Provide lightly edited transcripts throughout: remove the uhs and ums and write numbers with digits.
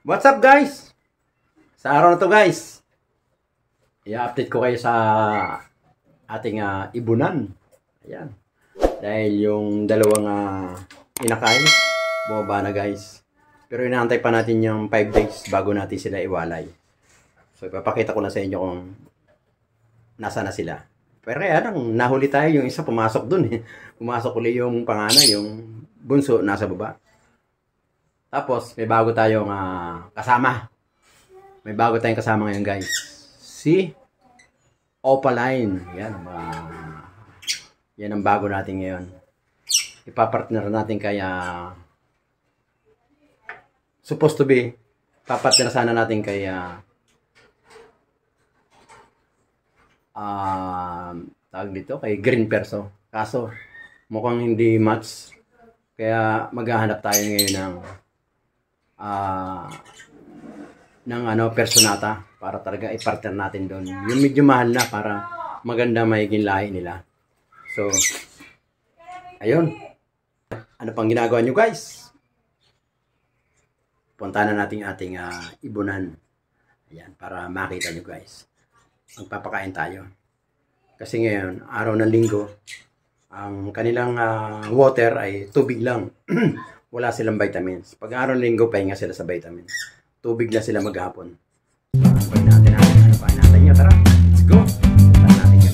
What's up guys? Sa araw na to guys, i-update ko kayo sa ating ibunan. Ayan. Dahil yung dalawang inakay, bumaba na guys. Pero inaantay pa natin yung 5 days bago natin sila iwalay. So ipapakita ko na sa inyo kung nasa na sila. Pero kaya nahuli tayo, yung isa pumasok dun eh. Pumasok ulit yung panganay, yung bunso nasa baba. Tapos, may bago tayong kasama. May bago tayong kasama ngayon, guys. Si Opaline. Yan. Yan ang bago natin ngayon. Ipapartner natin kaya supposed to be, papartner sana natin kaya tawag dito, kay Green Perso. Kaso, mukhang hindi match. Kaya maghahanap tayo ngayon ng personata para talaga i-partner natin doon. Yung medyo mahal na para maganda magiging lahi nila. So, ayun. Ano pang ginagawa nyo guys? Punta na natin ating ibunan. Ayan, para makita nyo guys. Magpapakain tayo. Kasi ngayon, araw ng linggo, ang kanilang water ay tubig lang. Wala silang vitamins. Pag araw ng linggo, pahinga sila sa vitamins. Tubig na sila maghapon. Pag natin nyo. Tara, let's go. Tara natin yan.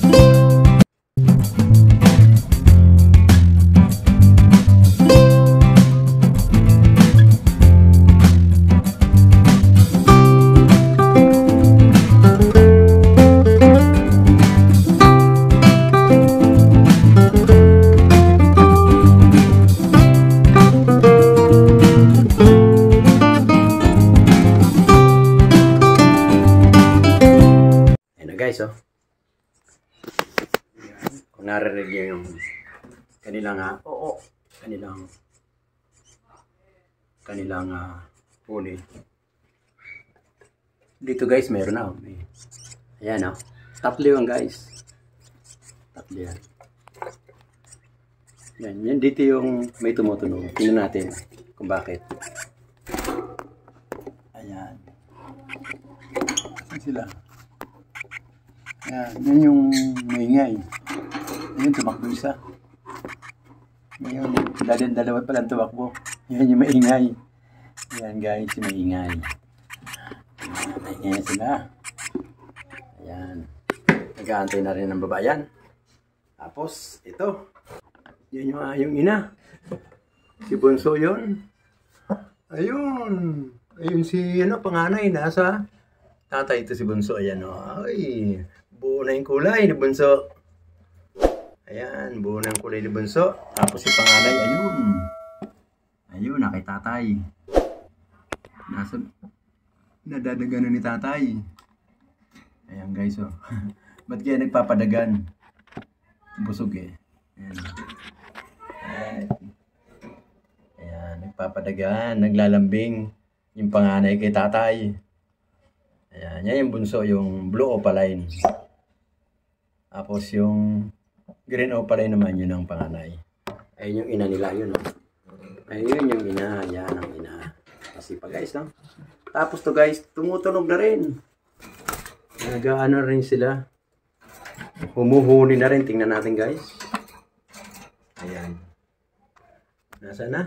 Guys, oh. Kung narinig nyo yung kanilang huli. Dito guys, meron na. Ayan, oh. Tatlo yun guys. Tatlo yan. Yan dito yung may tumutunog. Tingnan natin kung bakit. Ayan. Ayan sila. Yan yung maingay. Ayun, tumakbo isa. Ngayon, dalawa palang tumakbo. Yan yung maingay. Yan guys, yung maingay. Maingay sila. Ayan. Nag-aantay na rin ng babayan. Tapos, ito. Yan yung ina. Si Bunso yun. Ayun. Ayun si panganay. Nasa tatay ito si Bunso. Ayan o. Ay. Buo na yung kulay ni Bunso. Ayan, buo na yung kulay ni Bunso. Tapos si panganay, ayun. Ayun, kay tatay. Nadadaganan ni tatay. Ayan guys, oh. Ba't kaya nagpapadagan? Busog eh. Ayan. Ayan, nagpapadagan, naglalambing. Yung panganay kay tatay. Ayan, yan yung bunso, yung blue opaline. Tapos yung green opaline naman, yun ang panganay. Ayun yung ina nila, yun. Ayun yung ina, yan ang ina. Kasi pa guys, no? Tapos to guys, tumutunog na rin. Nag-ano rin sila. Humuhuli na rin, tingnan natin guys. Ayan. Nasaan na?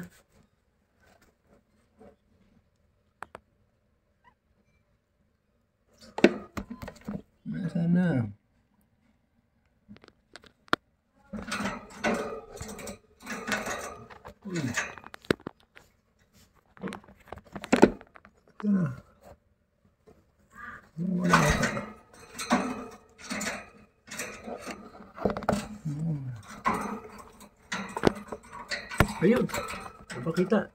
Nasaan na? Wala ata. Ayun, napakita.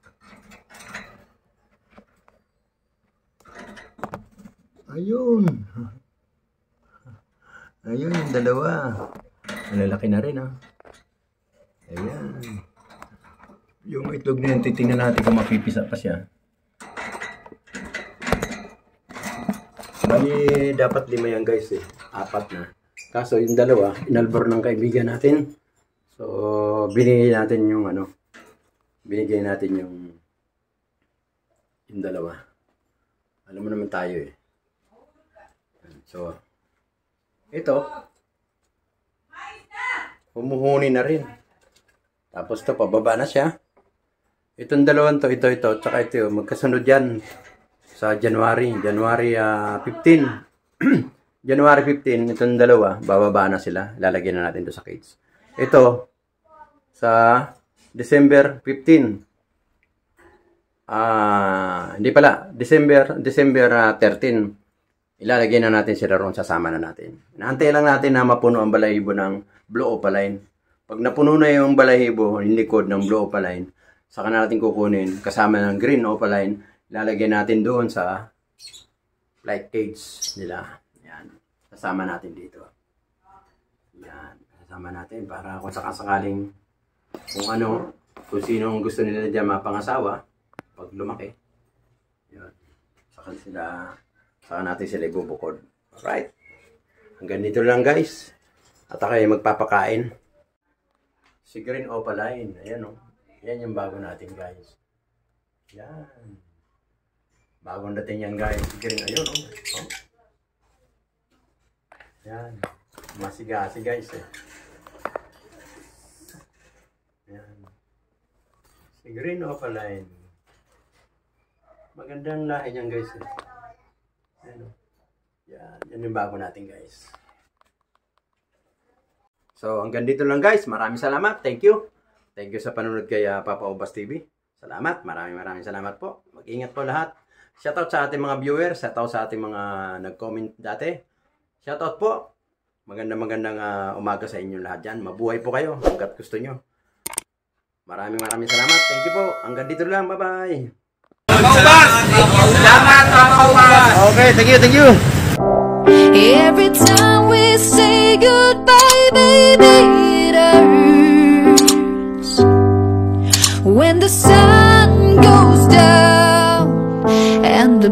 Ayun. Ayun yung dalawa. Malalaki na rin, ha. Ayan. Yung itlog na yun, titingnan natin kung mapipisa pa siya. Bali, dapat 5 yan guys eh. 4 na. Kaso yung dalawa, inalbor ng kaibigan natin. So, binigay natin yung binigay natin yung dalawa. Alam mo naman tayo eh. So, ito, humuhuni na rin. Tapos to, pababa na siya. Itong dalawang to, ito, tsaka ito, magkasunod yan sa January 15. January 15, itong dalawa, bababa na sila. Lalagyan na natin to sa cage. Ito, sa December 15. Hindi pala, December 13. Ilalagay na natin sila roon, sasama na natin. Inaantay lang natin na mapuno ang balahibo ng blue opaline. Pag napuno na yung balahibo, yung likod ng blue opaline, saka natin kukunin, kasama ng green opaline, ilalagay natin doon sa flight cage nila. Yan. Sasama natin dito. Yan. Sasama natin para kung sakasakaling kung sinong gusto nila dyan mapangasawa, pag lumaki. Yan. Saka natin sila ibubukod. Alright. Hanggang dito lang guys. At ako ay magpapakain. Si green opaline. Ayan o. Yan yung bago natin guys. Yan. Bagong dating yan guys. Si green. Ayun o. Oh. Yan. Masigasi guys eh. Yan. Si green opaline. Magandang lahi niyan guys eh. Ano? Yan yung bago natin guys. So hanggang dito lang guys. Maraming salamat. Thank you. Thank you sa panunod kay Papa Obas TV. Salamat. Maraming salamat po. Mag-ingat po lahat. Shoutout sa ating mga viewers. Shoutout sa ating mga nag-comment dati. Shoutout po. Magandang umaga sa inyo lahat dyan. Mabuhay po kayo hanggat gusto nyo. Maraming salamat. Thank you po. Hanggang dito lang. Bye-bye. Okay, thank you. Every time we say goodbye, baby, it hurts. When the sun goes down and the